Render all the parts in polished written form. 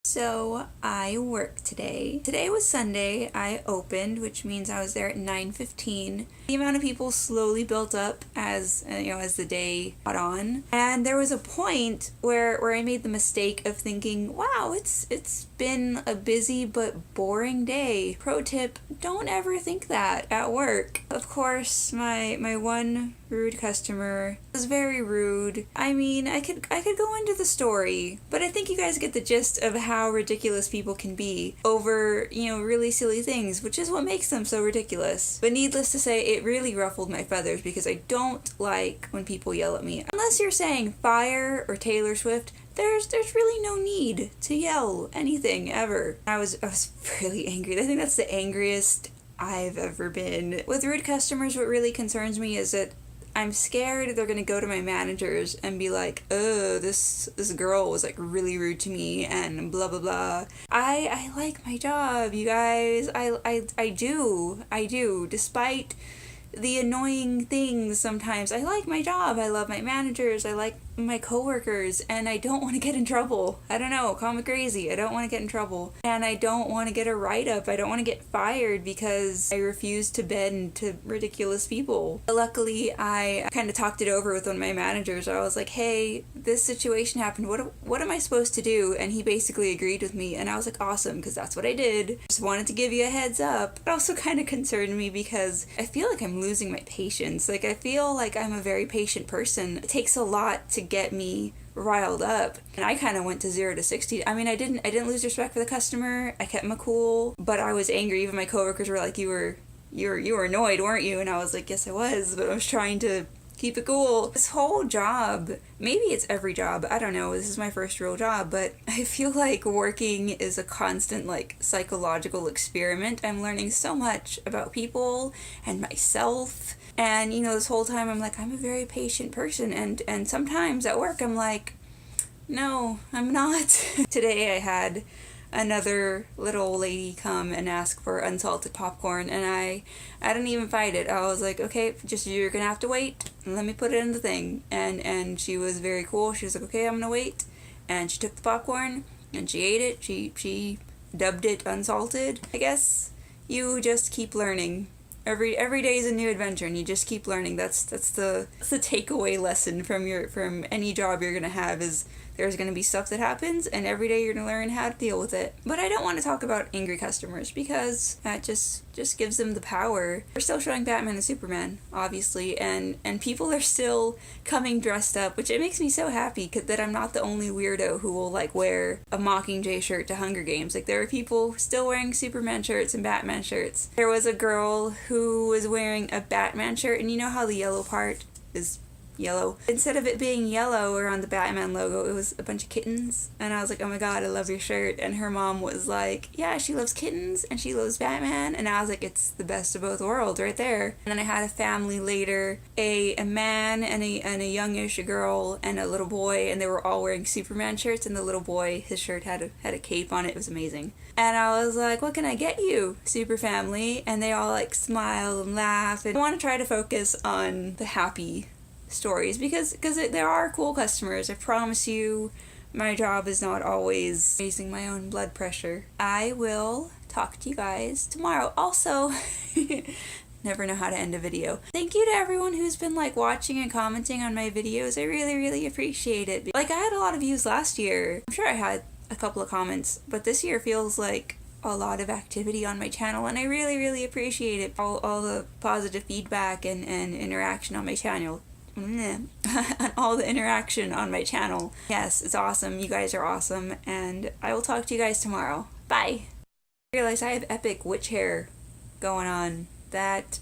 So I worked today. Today was Sunday. I opened, which means I was there at 9:15. The amount of people slowly built up as as the day got on, and there was a point where I made the mistake of thinking, "Wow, it's been a busy but boring day." Pro tip: don't ever think that at work. Of course, my one rude customer was very rude. I mean, I could go into the story, but I think you guys get the gist of how ridiculous people can be over, really silly things, which is what makes them so ridiculous. But needless to say, it really ruffled my feathers because I don't like when people yell at me. Unless you're saying fire or Taylor Swift, there's really no need to yell anything ever. I was really angry. I think that's the angriest I've ever been. With rude customers, what really concerns me is that I'm scared they're gonna go to my managers and be like, "Oh, this girl was like really rude to me," and blah blah blah. I like my job, you guys. I do. Despite the annoying things sometimes, I like my job. I love my managers. I like my coworkers, and I don't want to get in trouble. I don't know, call me crazy. I don't want to get in trouble, and I don't want to get a write-up. I don't want to get fired because I refuse to bend to ridiculous people. But luckily, I kind of talked it over with one of my managers. I was like, "Hey, this situation happened. What am I supposed to do?" And he basically agreed with me, and I was like, "Awesome," because that's what I did. Just wanted to give you a heads up. It also kind of concerned me because I feel like I'm losing my patience. Like, I feel like I'm a very patient person. It takes a lot to get me riled up, and I kind of went to 0 to 60. I mean, I didn't lose respect for the customer. I kept my cool, but I was angry. Even my coworkers were like, you were annoyed, weren't you?" And I was like, "Yes, I was, but I was trying to keep it cool." This whole job, maybe it's every job, I don't know, this is my first real job, but I feel like working is a constant psychological experiment. I'm learning so much about people and myself. And, this whole time I'm like, I'm a very patient person. And sometimes at work I'm like, no, I'm not. Today I had another little lady come and ask for unsalted popcorn, and I didn't even fight it. I was like, "Okay, just you're gonna have to wait. Let me put it in the thing." And she was very cool. She was like, "Okay, I'm gonna wait." And she took the popcorn and she ate it. She dubbed it unsalted. I guess you just keep learning. Every day is a new adventure, and you just keep learning. That's the takeaway lesson from any job you're gonna have is there's gonna be stuff that happens, and every day you're gonna learn how to deal with it. But I don't want to talk about angry customers because that just gives them the power. We're still showing Batman and Superman, obviously, and people are still coming dressed up, which it makes me so happy that I'm not the only weirdo who will wear a Mockingjay shirt to Hunger Games. There are people still wearing Superman shirts and Batman shirts. There was a girl who was wearing a Batman shirt, and you know how the yellow part is yellow? Instead of it being yellow or on the Batman logo, it was a bunch of kittens. And I was like, "Oh my god, I love your shirt." And her mom was like, "Yeah, she loves kittens and she loves Batman." And I was like, it's the best of both worlds right there. And then I had a family later, a man and a youngish girl and a little boy, and they were all wearing Superman shirts, and the little boy, his shirt had a cape on it. It was amazing. And I was like, "What can I get you, super family?" And they all smile and laugh, and I want to try to focus on the happy stories because there are cool customers. I promise you, my job is not always raising my own blood pressure. I will talk to you guys tomorrow. Also, never know how to end a video. Thank you to everyone who's been watching and commenting on my videos. I really appreciate it. I had a lot of views last year. I'm sure I had a couple of comments, but this year feels like a lot of activity on my channel, and I really appreciate it. All the positive feedback and interaction on my channel. And all the interaction on my channel. Yes, it's awesome. You guys are awesome, and I will talk to you guys tomorrow. Bye. I realize I have epic witch hair going on. That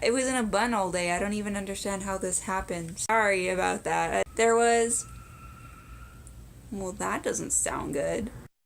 it was in a bun all day. I don't even understand how this happened. Sorry about that. Well, that doesn't sound good.